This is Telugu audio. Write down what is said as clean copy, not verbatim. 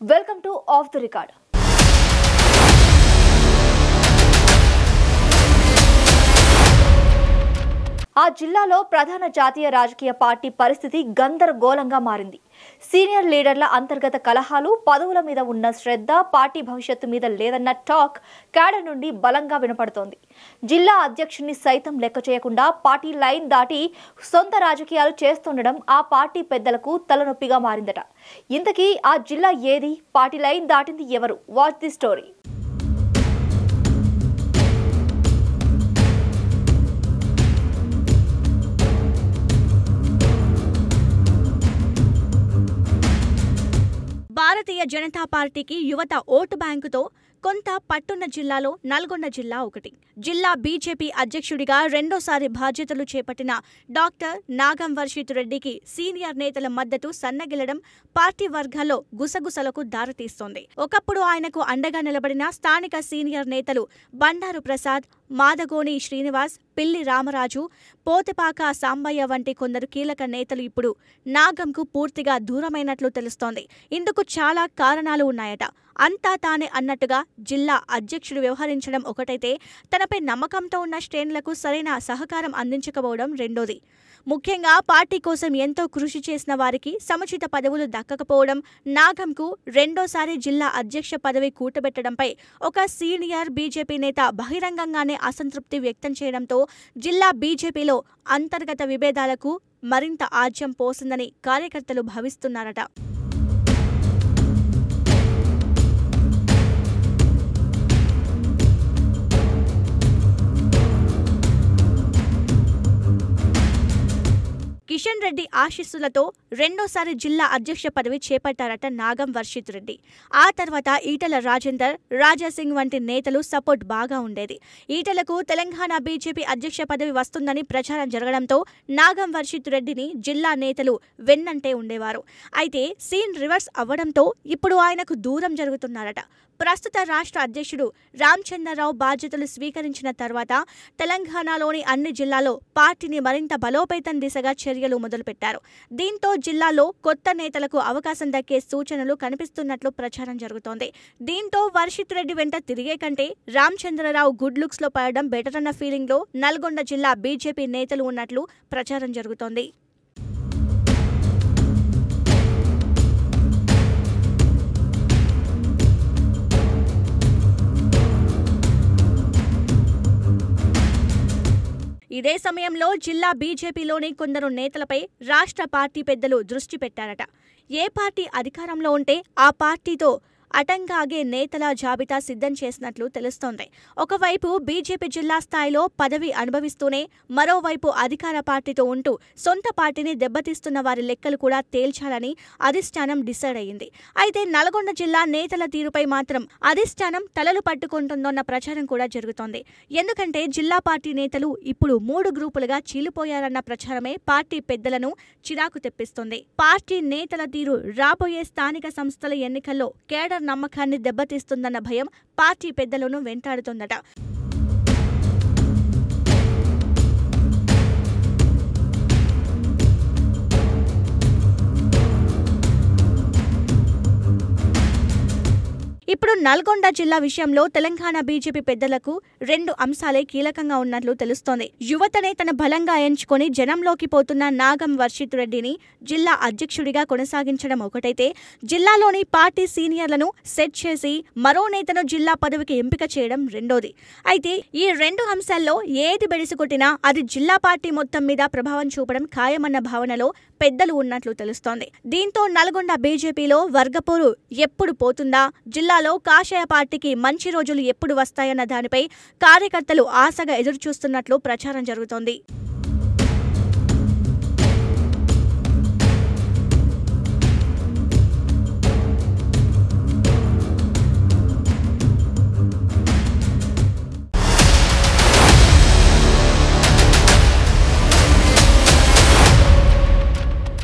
Welcome to Off the Record. ఆ జిల్లాలో ప్రధాన జాతీయ రాజకీయ పార్టీ పరిస్థితి గందరగోళంగా మారింది. సీనియర్ లీడర్ల అంతర్గత కలహాలు, పదవుల మీద ఉన్న శ్రద్ధ, పార్టీ భవిష్యత్తు మీద లేదన్న టాక్ క్యాడర్ నుండి బలంగా వినపడుతోంది. జిల్లా అధ్యక్షుడిని సైతం లెక్క చేయకుండా పార్టీ లైన్ దాటి సొంత రాజకీయాలు చేస్తుండడం ఆ పార్టీ పెద్దలకు తలనొప్పిగా మారిందట. ఇంతకీ ఆ జిల్లా ఏది? పార్టీ లైన్ దాటింది ఎవరు? Watch the story. Bharatiya Janata పార్టీకి యువత ఓటు బ్యాంకుతో కొంత పట్టున్న జిల్లాలో నల్గొండ జిల్లా ఒకటి. జిల్లా బీజేపీ అధ్యక్షుడిగా రెండోసారి బాధ్యతలు చేపట్టిన డాక్టర్ నాగం వర్షిత్ రెడ్డికి సీనియర్ నేతల మద్దతు సన్నగిల్లడం పార్టీ వర్గాల్లో గుసగుసలకు దారితీస్తోంది. ఒకప్పుడు ఆయనకు అండగా నిలబడిన స్థానిక సీనియర్ నేతలు బండారు ప్రసాద్, మాదగోని శ్రీనివాస్, పిల్లి రామరాజు, పోతెపాక సాంబయ్య వంటి కొందరు కీలక నేతలు ఇప్పుడు నాగంకు పూర్తిగా దూరమైనట్లు తెలుస్తోంది. ఇందుకు చాలా కారణాలు ఉన్నాయట. అంతా తానే అన్నట్టుగా జిల్లా అధ్యక్షుడు వ్యవహరించడం ఒకటైతే, తనపై నమ్మకంతో ఉన్న శ్రేణులకు సరైన సహకారం అందించకపోవడం రెండోది. ముఖ్యంగా పార్టీ కోసం ఎంతో కృషి చేసిన వారికి సముచిత పదవులు దక్కకపోవడం, నాగంకు రెండోసారి జిల్లా అధ్యక్ష పదవి కూటబెట్టడంపై ఒక సీనియర్ బీజేపీ నేత బహిరంగంగానే అసంతృప్తి వ్యక్తం చేయడంతో జిల్లా బీజేపీలో అంతర్గత విభేదాలకు మరింత ఆజ్యం పోసిందని కార్యకర్తలు భావిస్తున్నారట. కిషన్ రెడ్డి ఆశీస్సులతో రెండోసారి జిల్లా అధ్యక్ష పదవి చేపట్టారట నాగం వర్షిత్ రెడ్డి. ఆ తర్వాత ఈటల రాజేందర్, రాజాసింగ్ వంటి నేతలు సపోర్ట్ బాగా ఉండేది. ఈటలకు తెలంగాణ బీజేపీ అధ్యక్ష పదవి వస్తుందని ప్రచారం జరగడంతో నాగం వర్షిత్ రెడ్డిని జిల్లా నేతలు వెన్నంటే ఉండేవారు. అయితే సీన్ రివర్స్ అవ్వడంతో ఇప్పుడు ఆయనకు దూరం జరుగుతున్నారట. ప్రస్తుత రాష్ట్ర అధ్యక్షుడు రామచంద్రరావు బాధ్యతలు స్వీకరించిన తర్వాత తెలంగాణలోని అన్ని జిల్లాల్లో పార్టీని మరింత బలోపేతం దిశగా చర్యలు మొదలుపెట్టారు. దీంతో జిల్లాలో కొత్త నేతలకు అవకాశం దక్కే సూచనలు కనిపిస్తున్నట్లు ప్రచారం జరుగుతోంది. దీంతో వర్షిత్ రెడ్డి వెంట తిరిగే కంటే రామచంద్రరావు గుడ్ లుక్స్ లో పడడం బెటర్ అన్న ఫీలింగ్ లో నల్గొండ జిల్లా బీజేపీ నేతలు ఉన్నట్లు ప్రచారం జరుగుతోంది. ఇదే సమయంలో జిల్లా బీజేపీలోని కొందరు నేతలపై రాష్ట్ర పార్టీ పెద్దలు దృష్టి పెట్టారట. ఏ పార్టీ అధికారంలో ఉంటే ఆ పార్టీతో అటంగాగే నేతల జాబితా సిద్ధం చేసినట్లు తెలుస్తోంది. ఒకవైపు బీజేపీ జిల్లా స్థాయిలో పదవి అనుభవిస్తూనే మరోవైపు అధికార పార్టీతో ఉంటూ సొంత పార్టీని దెబ్బతీస్తున్న వారి లెక్కలు కూడా తేల్చాలని అధిష్టానం డిసైడ్ అయ్యింది. అయితే నల్గొండ జిల్లా నేతల తీరుపై మాత్రం అధిష్టానం తలలు పట్టుకుంటుందన్న ప్రచారం కూడా జరుగుతోంది. ఎందుకంటే జిల్లా పార్టీ నేతలు ఇప్పుడు 3 గ్రూపులుగా చీలిపోయారన్న ప్రచారమే పార్టీ పెద్దలను చిరాకు తెప్పిస్తోంది. పార్టీ నేతల తీరు రాబోయే స్థానిక సంస్థల ఎన్నికల్లో కేడర్ నమ్మకాన్ని దెబ్బతీస్తుందన్న భయం పార్టీ పెద్దలను వెంటాడుతోందట. ఇప్పుడు నల్గొండ జిల్లా విషయంలో తెలంగాణ బీజేపీ పెద్దలకు 2 అంశాలే కీలకంగా ఉన్నట్లు తెలుస్తోంది. యువతనే తన బలంగా ఎంచుకొని జనంలోకి పోతున్న నాగం వర్షిత్ రెడ్డిని జిల్లా అధ్యక్షుడిగా కొనసాగించడం ఒకటైతే, జిల్లాలోని పార్టీ సీనియర్లను సెట్ చేసి మరో నేతను జిల్లా పదవికి ఎంపిక చేయడం రెండోది. అయితే ఈ 2 అంశాల్లో ఏది బెడిసికొట్టినా అది జిల్లా పార్టీ మొత్తం మీద ప్రభావం చూపడం ఖాయమన్న భావనలో పెద్దలు ఉన్నట్లు తెలుస్తోంది. దీంతో నల్గొండ బీజేపీలో వర్గపోరు ఎప్పుడు పోతుందా, జిల్లాలో కాషాయ పార్టీకి మంచి రోజులు ఎప్పుడు వస్తాయన్న దానిపై కార్యకర్తలు ఆశగా ఎదురుచూస్తున్నట్లు ప్రచారం జరుగుతోంది.